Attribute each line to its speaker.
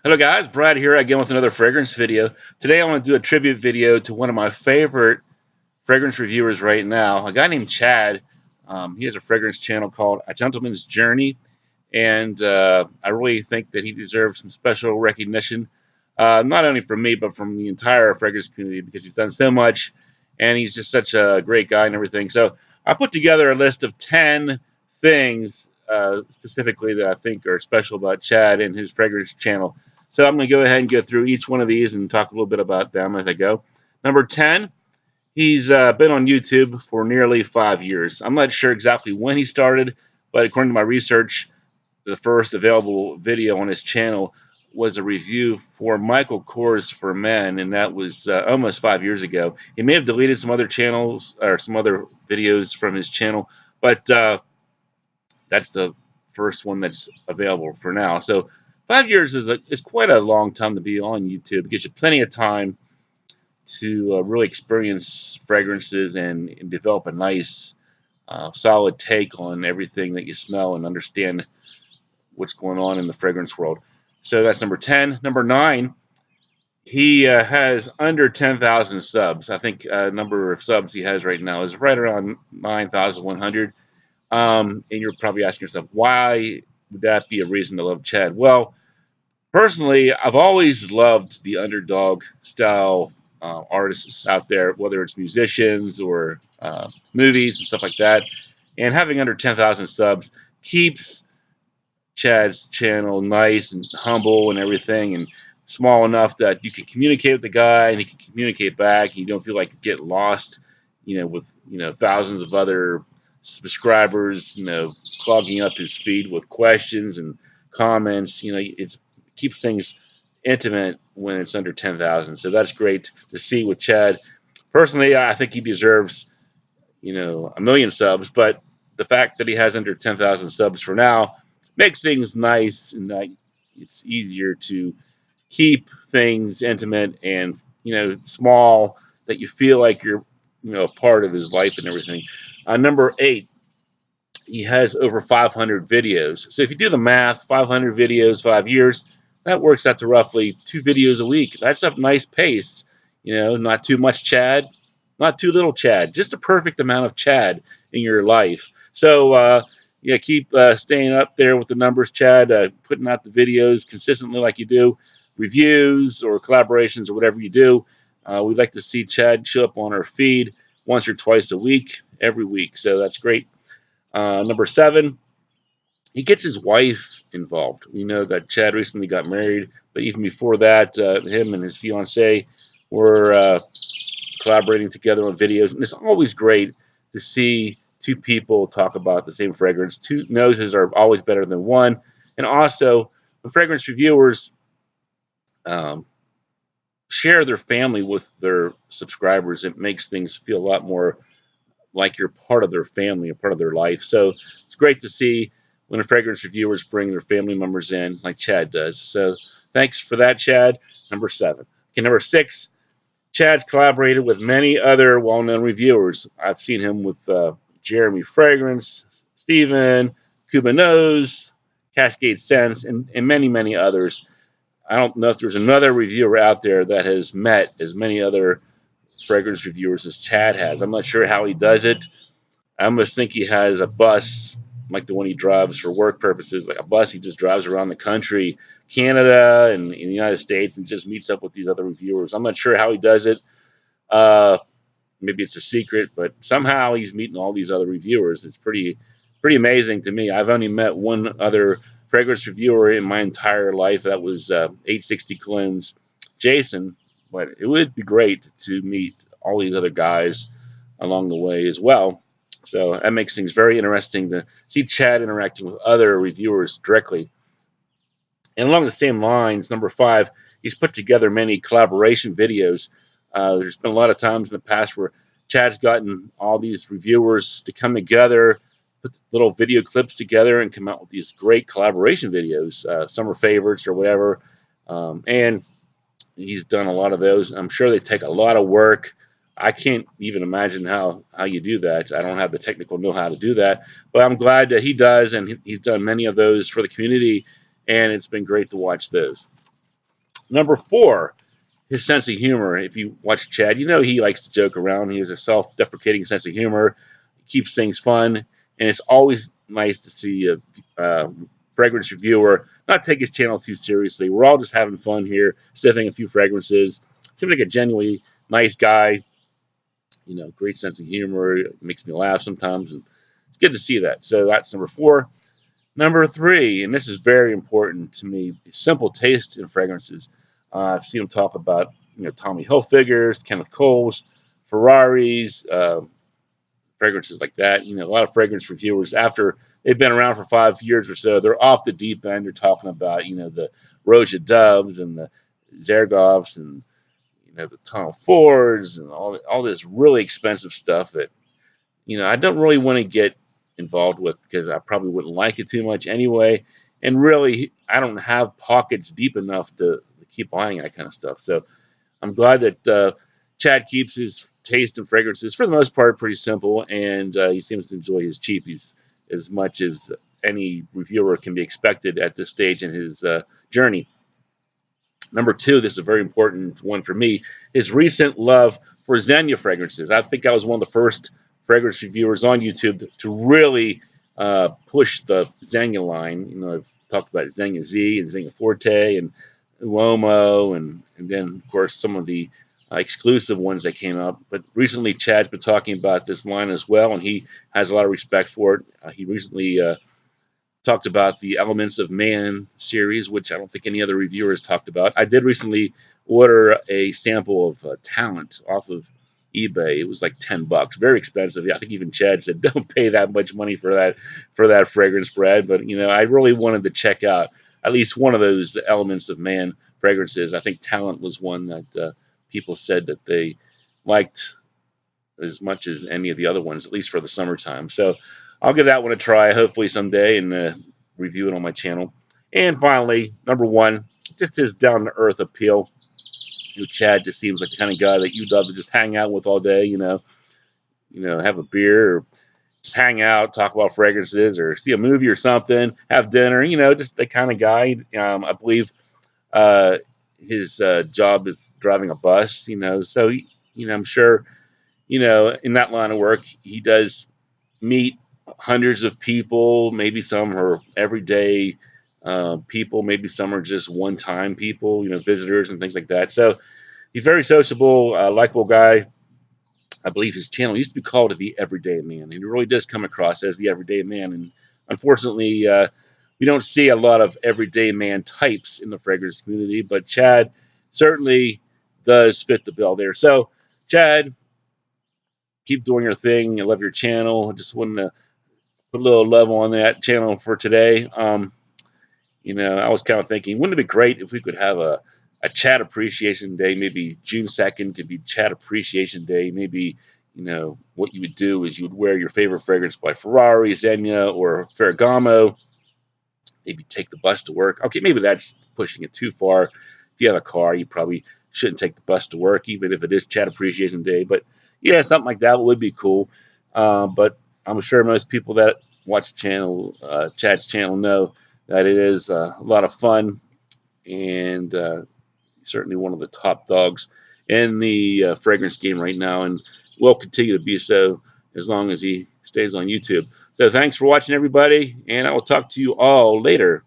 Speaker 1: Hello guys, Brad here again with another fragrance video. Today I want to do a tribute video to one of my favorite fragrance reviewers right now, a guy named Chad. He has a fragrance channel called A Gentleman's Journey, and I really think that he deserves some special recognition, not only from me, but from the entire fragrance community, because he's done so much, and he's just such a great guy and everything. So I put together a list of 10 things specifically that I think are special about Chad and his fragrance channel. So I'm going to go ahead and go through each one of these and talk a little bit about them as I go. Number 10, he's been on YouTube for nearly 5 years. I'm not sure exactly when he started, but according to my research, the first available video on his channel was a review for Michael Kors for Men, and that was almost 5 years ago. He may have deleted some other channels or some other videos from his channel, but that's the first one that's available for now. So 5 years is quite a long time to be on YouTube. It gives you plenty of time to really experience fragrances and develop a nice, solid take on everything that you smell and understand what's going on in the fragrance world. So that's number 10. Number 9, he has under 10,000 subs. I think number of subs he has right now is right around 9,100. And you're probably asking yourself, why would that be a reason to love Chad? Well, personally, I've always loved the underdog style artists out there, whether it's musicians or movies and stuff like that. And having under 10,000 subs keeps Chad's channel nice and humble and everything, and small enough that you can communicate with the guy and he can communicate back. You don't feel like you get lost, with thousands of other subscribers, clogging up his feed with questions and comments. It keeps things intimate when it's under 10,000. So that's great to see with Chad. Personally, I think he deserves, a million subs, but the fact that he has under 10,000 subs for now makes things nice, and that it's easier to keep things intimate and, small, that you feel like you're, a part of his life and everything. Number 8, he has over 500 videos. So if you do the math, 500 videos, 5 years, that works out to roughly 2 videos a week. That's a nice pace. Not too much Chad, not too little Chad, just a perfect amount of Chad in your life. So, keep staying up there with the numbers, Chad, putting out the videos consistently like you do, reviews or collaborations or whatever you do. We'd like to see Chad show up on our feed once or twice a week, every week. So that's great. Number 7, he gets his wife involved. We know that Chad recently got married, but even before that, him and his fiancée were collaborating together on videos. And it's always great to see two people talk about the same fragrance. 2 noses are always better than one. And also, when fragrance reviewers share their family with their subscribers, it makes things feel a lot more like you're part of their family, a part of their life. So it's great to see when the fragrance reviewers bring their family members in, like Chad does. So thanks for that, Chad. Number 7. Okay, number 6, Chad's collaborated with many other well-known reviewers. I've seen him with Jeremy Fragrance, Steven, Cuba Nose, Cascade Scents, and many, many others. I don't know if there's another reviewer out there that has met as many other fragrance reviewers as Chad has. I'm not sure how he does it. I almost think he has a bus like the one he drives for work purposes, like a bus he just drives around the country, Canada and in the United States, and just meets up with these other reviewers. I'm not sure how he does it. Maybe it's a secret, but somehow he's meeting all these other reviewers. It's pretty amazing to me. I've only met one other fragrance reviewer in my entire life. That was 860 Cologne's Jason. But it would be great to meet all these other guys along the way as well. So that makes things very interesting to see Chad interacting with other reviewers directly. And along the same lines, number 5, he's put together many collaboration videos. There's been a lot of times in the past where Chad's gotten all these reviewers to come together, put little video clips together, and come out with these great collaboration videos, summer favorites or whatever. And he's done a lot of those. I'm sure they take a lot of work. I can't even imagine how you do that. I don't have the technical know-how to do that. But I'm glad that he does, and he's done many of those for the community, and it's been great to watch those. Number 4, his sense of humor. If you watch Chad, you know he likes to joke around. He has a self-deprecating sense of humor. He keeps things fun, and it's always nice to see a fragrance reviewer not take his channel too seriously. We're all just having fun here, sniffing a few fragrances. Seems like a genuinely nice guy. You know, great sense of humor. It makes me laugh sometimes, and it's good to see that. So that's number 4. Number 3, and this is very important to me, simple taste in fragrances. I've seen him talk about, Tommy Hilfigers, Kenneth Coles, Ferraris, fragrances like that. A lot of fragrance reviewers, after they've been around for 5 years or so, they're off the deep end. They're talking about, the Roja Doves and the Zergovs and, the Tom Fords and all this really expensive stuff that, I don't really want to get involved with because I probably wouldn't like it too much anyway. And really, I don't have pockets deep enough to keep buying that kind of stuff. So I'm glad that Chad keeps his taste in fragrances, for the most part, pretty simple. And he seems to enjoy his cheapies as much as any reviewer can be expected at this stage in his journey. Number 2, this is a very important one for me, his recent love for Xenia fragrances. I think I was one of the first fragrance reviewers on YouTube to really push the Xenia line. I've talked about Xenia Z and Xenia Forte and Uomo, and then, of course, some of the exclusive ones that came up. But recently, Chad's been talking about this line as well, and he has a lot of respect for it. He recently talked about the Elements of Man series, which I don't think any other reviewer has talked about. I did recently order a sample of Talent off of eBay. It was like $10, very expensive. I think even Chad said, "Don't pay that much money for that fragrance, Brad." But I really wanted to check out at least one of those Elements of Man fragrances. I think Talent was one that people said that they liked as much as any of the other ones, at least for the summertime. So I'll give that one a try, hopefully someday, and review it on my channel. And finally, number 1, just his down-to-earth appeal. Chad just seems like the kind of guy that you'd love to just hang out with all day, have a beer or just hang out, talk about fragrances or see a movie or something, have dinner, just the kind of guy. I believe his job is driving a bus, so, I'm sure, in that line of work, he does meet hundreds of people. Maybe some are everyday people, maybe some are just one-time people, visitors and things like that. So he's very sociable, likable guy. I believe his channel used to be called The Everyday Man, and he really does come across as the everyday man. And unfortunately, we don't see a lot of everyday man types in the fragrance community, but Chad certainly does fit the bill there. So, Chad, keep doing your thing. I love your channel. I just wanted to put a little love on that channel for today. I was kind of thinking, wouldn't it be great if we could have a Chad Appreciation Day? Maybe June 2nd could be Chad Appreciation Day. Maybe, what you would do is you would wear your favorite fragrance by Ferrari, Xenia, or Ferragamo. Maybe take the bus to work. Okay, maybe that's pushing it too far. If you have a car, you probably shouldn't take the bus to work, even if it is Chad Appreciation Day. But yeah, something like that would be cool. But I'm sure most people that watch Chad's channel, know that it is a lot of fun, and certainly one of the top dogs in the fragrance game right now, and will continue to be so as long as he stays on YouTube. So thanks for watching, everybody, and I will talk to you all later.